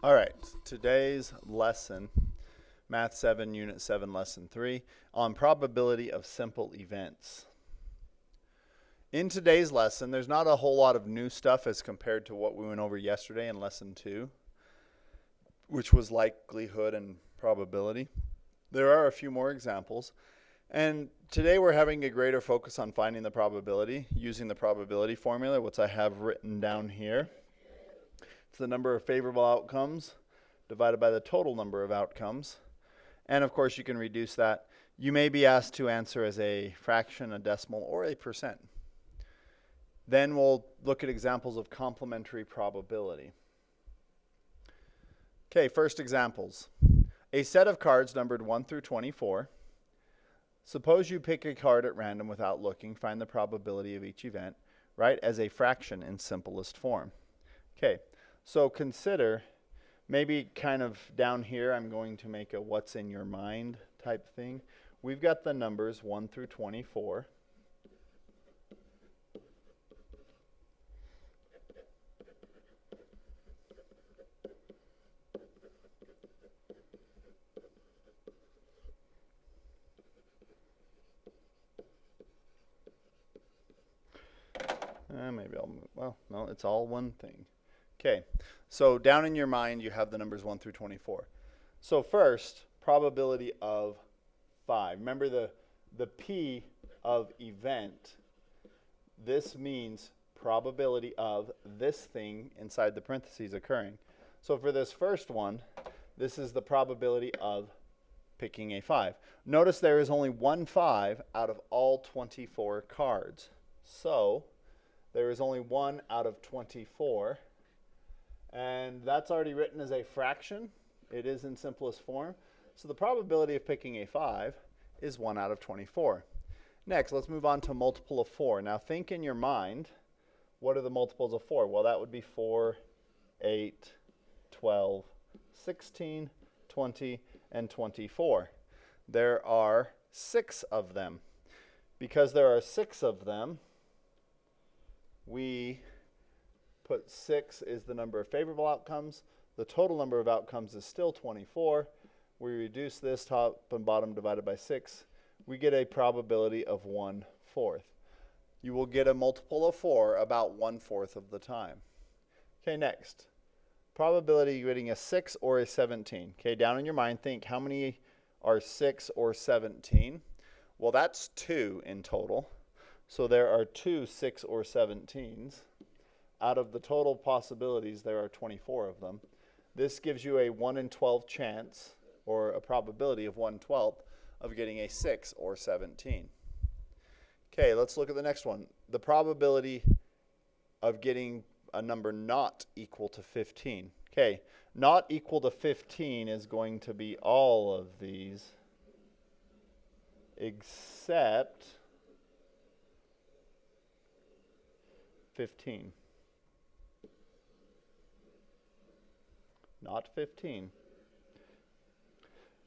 All right, today's lesson, Math 7, Unit 7, Lesson 3, on probability of simple events. In today's lesson, there's not a whole lot of new stuff as compared to what we went over yesterday in Lesson 2, which was likelihood and probability. There are a few more examples, and today we're having a greater focus on finding the probability using the probability formula, which I have written down here. It's the number of favorable outcomes divided by the total number of outcomes. And of course, you can reduce that. You may be asked to answer as a fraction, a decimal, or a percent. Then we'll look at examples of complementary probability. Okay, first examples. A set of cards numbered 1 through 24. Suppose you pick a card at random without looking. Find the probability of each event. Write as a fraction in simplest form. Okay. So consider, maybe kind of down here, I'm going to make a what's in your mind type thing. We've got the numbers 1 through 24. Maybe I'll move, well, no, it's all one thing. Okay, so down in your mind, you have the numbers 1 through 24. So first, probability of 5. Remember the P of event. This means probability of this thing inside the parentheses occurring. So for this first one, this is the probability of picking a 5. Notice there is only one 5 out of all 24 cards. So there is only 1 out of 24. And that's already written as a fraction. It is in simplest form. So the probability of picking a 5 is 1 out of 24. Next, let's move on to multiple of 4. Now think in your mind, what are the multiples of 4? Well, that would be 4, 8, 12, 16, 20, and 24. There are 6 of them. Because there are 6 of them, we put 6 is the number of favorable outcomes. The total number of outcomes is still 24. We reduce this top and bottom divided by 6. We get a probability of 1/4. You will get a multiple of 4 about 1/4 of the time. Okay, next. Probability of getting a 6 or a 17. Okay, down in your mind, think how many are 6 or 17? Well, that's 2 in total. So there are 2 6 or 17s. Out of the total possibilities, there are 24 of them. This gives you a 1 in 12 chance, or a probability of 1/12, of getting a 6 or 17. Okay, let's look at the next one. The probability of getting a number not equal to 15. Okay, not equal to 15 is going to be all of these, except 15. Not 15.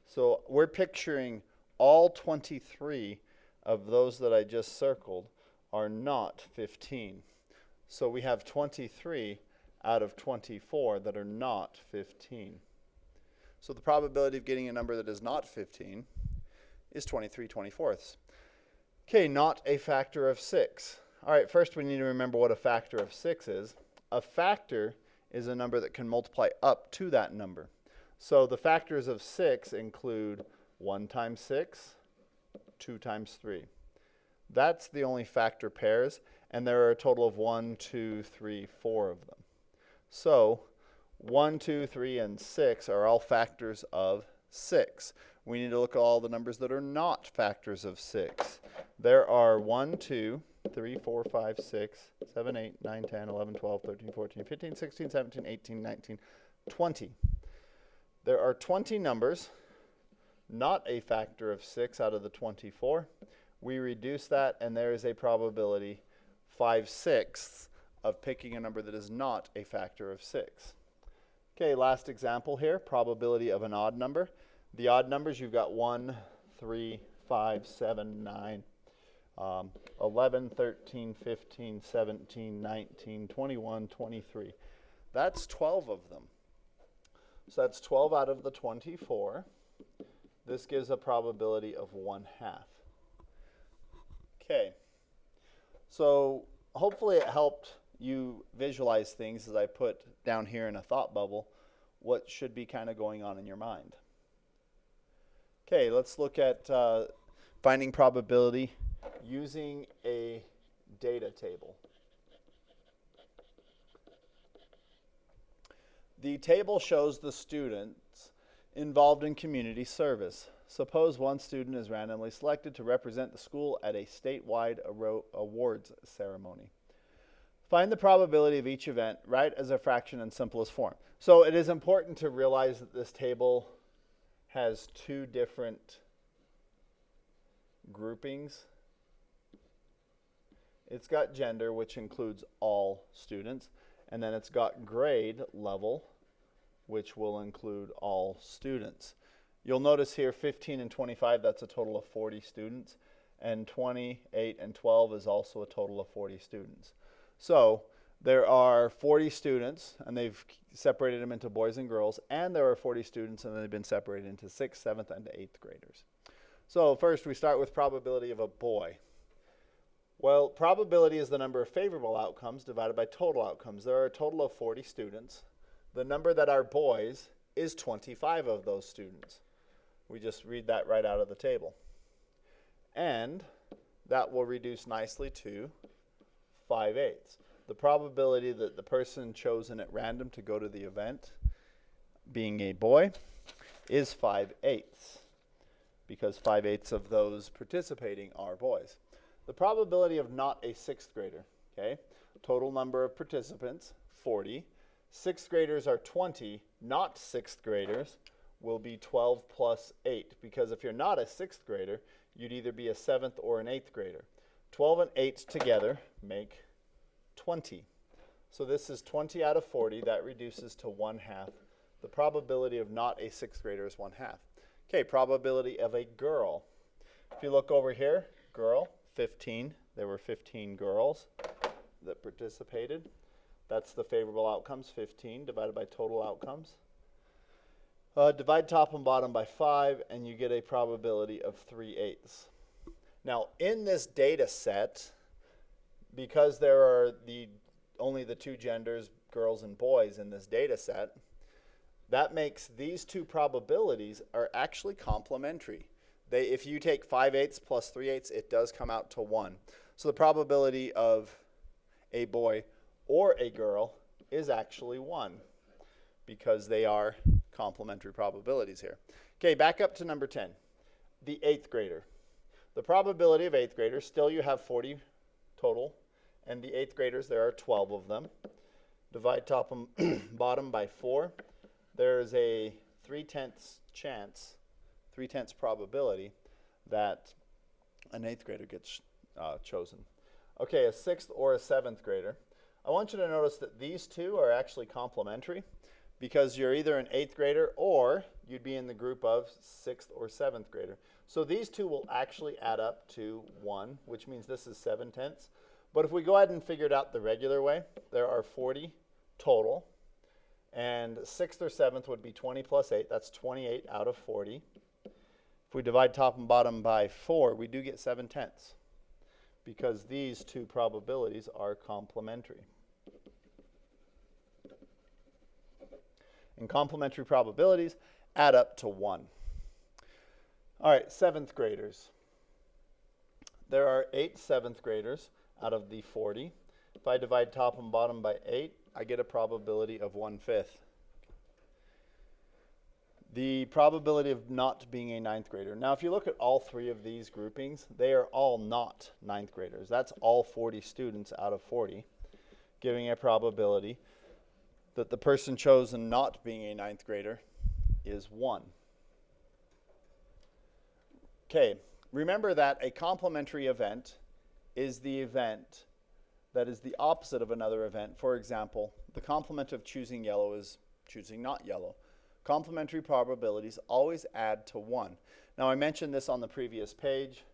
So we're picturing all 23 of those that I just circled are not 15. So we have 23 out of 24 that are not 15. So the probability of getting a number that is not 15 is 23/24. Okay, not a factor of 6. All right, first we need to remember what a factor of 6 is. A factor is a number that can multiply up to that number. So the factors of 6 include 1 times 6, 2 times 3. That's the only factor pairs, and there are a total of 1, 2, 3, 4 of them. So 1, 2, 3, and 6 are all factors of 6. We need to look at all the numbers that are not factors of 6. There are 1, 2, 3, 4, 5, 6, 7, 8, 9, 10, 11, 12, 13, 14, 15, 16, 17, 18, 19, 20. There are 20 numbers, not a factor of 6 out of the 24. We reduce that, and there is a probability 5/6 of picking a number that is not a factor of 6. Okay, last example here, probability of an odd number. The odd numbers, you've got 1, 3, 5, 7, 9, 11, 13, 15, 17, 19, 21, 23. That's 12 of them. So that's 12 out of the 24. This gives a probability of 1/2. Okay. So hopefully it helped you visualize things as I put down here in a thought bubble what should be kind of going on in your mind. Okay, let's look at finding probability using a data table. The table shows the students involved in community service. Suppose one student is randomly selected to represent the school at a statewide awards ceremony. Find the probability of each event, write as a fraction in simplest form. So it is important to realize that this table has two different groupings. It's got gender, which includes all students, and then it's got grade level, which will include all students. You'll notice here 15 and 25, that's a total of 40 students, and 28 and 12 is also a total of 40 students. So there are 40 students, and they've separated them into boys and girls, and there are 40 students, and they've been separated into 6th, 7th, and 8th graders. So first we start with probability of a boy. Well, probability is the number of favorable outcomes divided by total outcomes. There are a total of 40 students. The number that are boys is 25 of those students. We just read that right out of the table. And that will reduce nicely to 5/8. The probability that the person chosen at random to go to the event, being a boy, is 5/8, because 5/8 of those participating are boys. The probability of not a 6th grader, okay? Total number of participants, 40. 6th graders are 20, not 6th graders will be 12 plus 8, because if you're not a 6th grader, you'd either be a 7th or an 8th grader. 12 and 8 together make 20. So this is 20 out of 40. That reduces to 1/2. The probability of not a 6th grader is 1/2. Okay, probability of a girl. If you look over here, girl, 15. There were 15 girls that participated. That's the favorable outcomes, 15 divided by total outcomes. Divide top and bottom by 5, and you get a probability of 3/8. Now, in this data set, because there are only the two genders, girls and boys, in this data set, that makes these two probabilities are actually complementary. If you take 5/8 plus 3/8, it does come out to 1. So the probability of a boy or a girl is actually 1, because they are complementary probabilities here. Okay, back up to number 10, the 8th grader. The probability of 8th graders, still you have 40 total, and the 8th graders, there are 12 of them. Divide top and bottom by 4. There's a 3/10 chance, 3/10 probability that an 8th grader gets chosen. Okay, a 6th or a 7th grader. I want you to notice that these two are actually complementary, because you're either an 8th grader or you'd be in the group of 6th or 7th grader. So these two will actually add up to 1, which means this is 7/10. But if we go ahead and figure it out the regular way, there are 40 total, and 6th or 7th would be 20 plus 8. That's 28 out of 40. If we divide top and bottom by 4, we do get 7/10, because these two probabilities are complementary. And complementary probabilities add up to 1. All right, 7th graders. There are 8 7th graders out of the 40. If I divide top and bottom by 8, I get a probability of 1/5. The probability of not being a 9th grader. Now, if you look at all three of these groupings, they are all not 9th graders. That's all 40 students out of 40, giving a probability that the person chosen not being a 9th grader is 1. Okay, remember that a complementary event is the event that is the opposite of another event. For example, the complement of choosing yellow is choosing not yellow. Complementary probabilities always add to 1. Now, I mentioned this on the previous page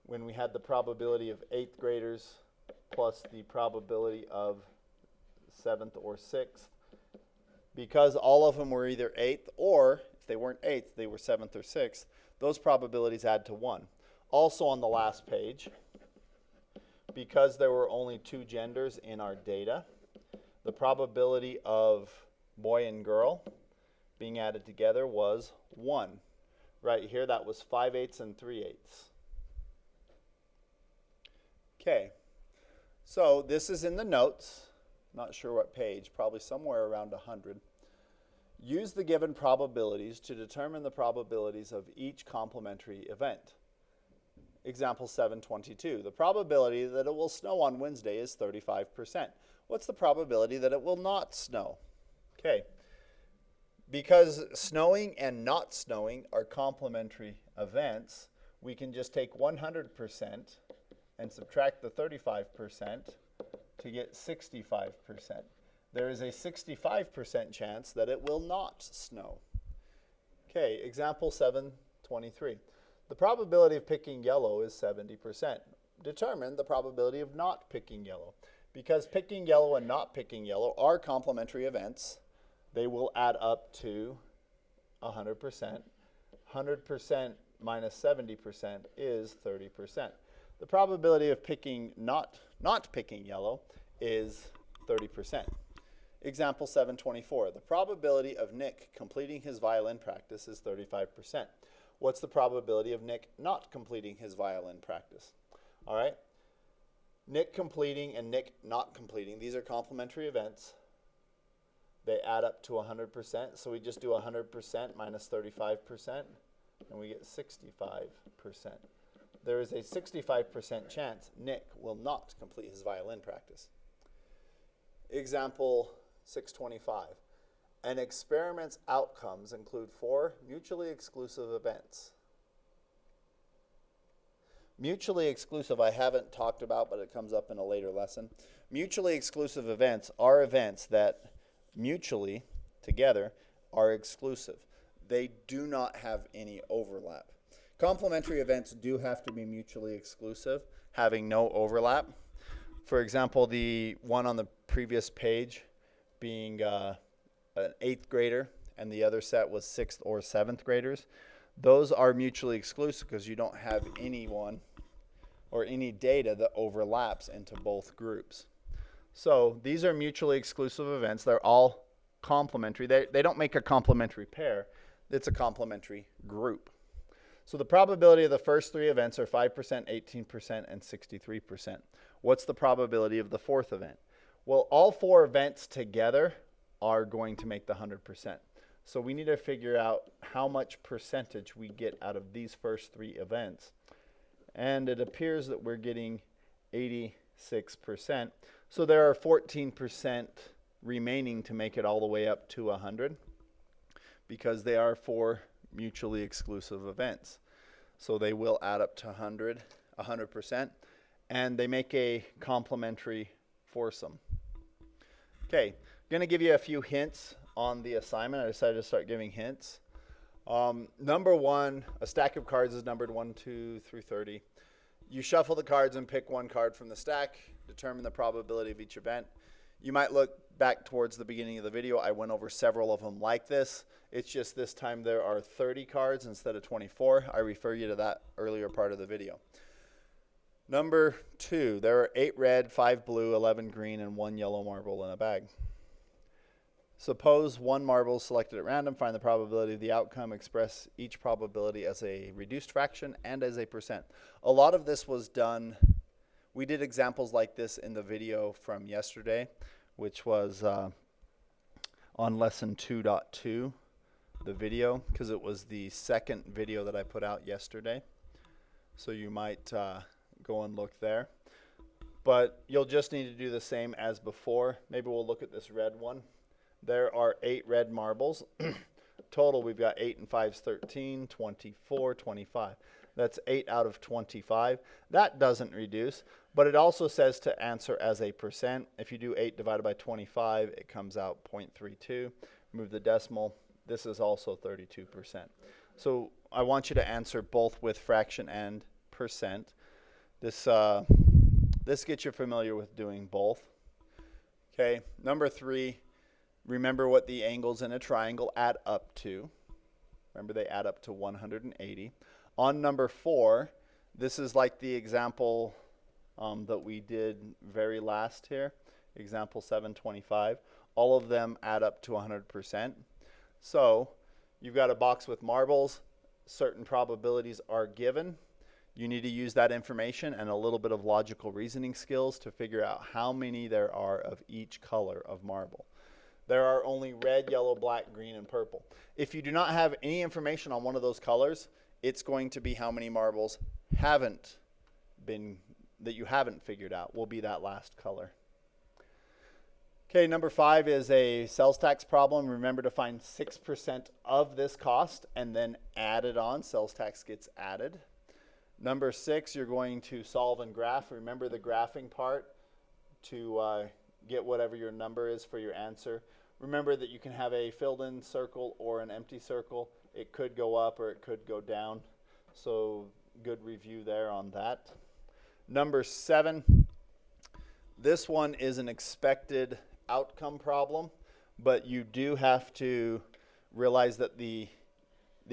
when we had the probability of 8th graders plus the probability of 7th or 6th because all of them were either 8th, or if they weren't 8th, they were 7th or 6th, those probabilities add to 1. Also on the last page, because there were only 2 genders in our data, the probability of boy and girl being added together was 1. Right here, that was 5/8 and 3/8. Okay, so this is in the notes. Not sure what page, probably somewhere around 100. Use the given probabilities to determine the probabilities of each complementary event. Example 722. The probability that it will snow on Wednesday is 35%. What's the probability that it will not snow? Okay. Because snowing and not snowing are complementary events, we can just take 100% and subtract the 35% to get 65%. There is a 65% chance that it will not snow. Okay, example 723. The probability of picking yellow is 70%. Determine the probability of not picking yellow. Because picking yellow and not picking yellow are complementary events, they will add up to 100%. 100% minus 70% is 30%. The probability of picking not picking yellow is 30%. Example 724. The probability of Nick completing his violin practice is 35%. What's the probability of Nick not completing his violin practice? All right. Nick completing and Nick not completing, these are complementary events. They add up to 100%, so we just do 100% minus 35%, and we get 65%. There is a 65% chance Nick will not complete his violin practice. Example 625. An experiment's outcomes include 4 mutually exclusive events. Mutually exclusive I haven't talked about, but it comes up in a later lesson. Mutually exclusive events are events that mutually, together, are exclusive. They do not have any overlap. Complementary events do have to be mutually exclusive, having no overlap. For example, the one on the previous page being an 8th grader and the other set was 6th or 7th graders. Those are mutually exclusive because you don't have anyone or any data that overlaps into both groups. So these are mutually exclusive events. They're all complementary. They don't make a complementary pair. It's a complementary group. So the probability of the first 3 events are 5%, 18%, and 63%. What's the probability of the 4th event? Well, all 4 events together are going to make the 100%. So we need to figure out how much percentage we get out of these first 3 events. And it appears that we're getting 86%. So there are 14% remaining to make it all the way up to 100 because they are 4 mutually exclusive events. So they will add up to 100%, and they make a complementary foursome. Okay, I'm going to give you a few hints on the assignment. I decided to start giving hints. Number 1, a stack of cards is numbered 1, 2 through 30. You shuffle the cards and pick 1 card from the stack, determine the probability of each event. You might look back towards the beginning of the video. I went over several of them like this. It's just this time there are 30 cards instead of 24. I refer you to that earlier part of the video. Number 2, there are 8 red, 5 blue, 11 green, and 1 yellow marble in a bag. Suppose 1 marble is selected at random. Find the probability of the outcome. Express each probability as a reduced fraction and as a percent. A lot of this was done. We did examples like this in the video from yesterday, which was on lesson 2.2, the video, because it was the second video that I put out yesterday. So you might go and look there. But you'll just need to do the same as before. Maybe we'll look at this red one. There are 8 red marbles. Total, we've got 8 and 5's 13, 24, 25. That's 8 out of 25. That doesn't reduce, but it also says to answer as a percent. If you do 8 divided by 25, it comes out 0.32. Move the decimal. This is also 32%. So I want you to answer both with fraction and percent. This gets you familiar with doing both. Okay, number 3. Remember what the angles in a triangle add up to. Remember, they add up to 180. On number 4, this is like the example that we did very last here, example 725. All of them add up to 100%. So you've got a box with marbles. Certain probabilities are given. You need to use that information and a little bit of logical reasoning skills to figure out how many there are of each color of marble. There are only red, yellow, black, green, and purple. If you do not have any information on one of those colors, it's going to be how many marbles that you haven't figured out will be that last color. Okay, number 5 is a sales tax problem. Remember to find 6% of this cost and then add it on. Sales tax gets added. Number 6, you're going to solve and graph. Remember the graphing part to get whatever your number is for your answer. Remember that you can have a filled-in circle or an empty circle. It could go up or it could go down. So good review there on that. Number 7, this one is an expected outcome problem, but you do have to realize that the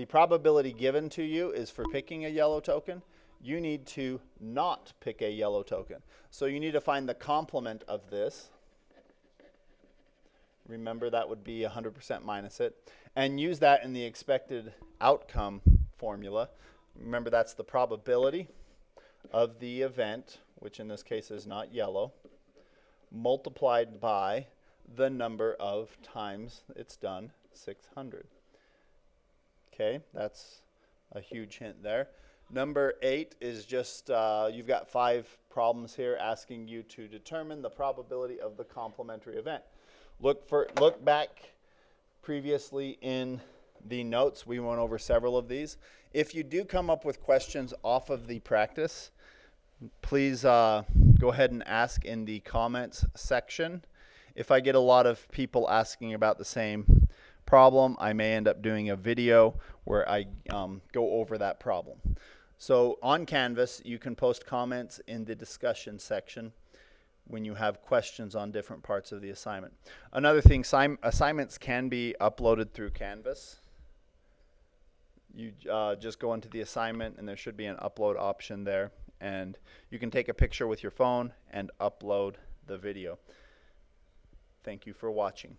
probability given to you is for picking a yellow token. You need to not pick a yellow token. So you need to find the complement of this. Remember, that would be 100% minus it. And use that in the expected outcome formula. Remember, that's the probability of the event, which in this case is not yellow, multiplied by the number of times it's done, 600. Okay, that's a huge hint there. Number 8 is just, you've got 5 problems here asking you to determine the probability of the complementary event. Look back previously in the notes. We went over several of these. If you do come up with questions off of the practice, please go ahead and ask in the comments section. If I get a lot of people asking about the same problem, I may end up doing a video where I go over that problem. So on Canvas, you can post comments in the discussion section when you have questions on different parts of the assignment. Another thing, assignments can be uploaded through Canvas. You just go into the assignment and there should be an upload option there, and you can take a picture with your phone and upload the video. Thank you for watching.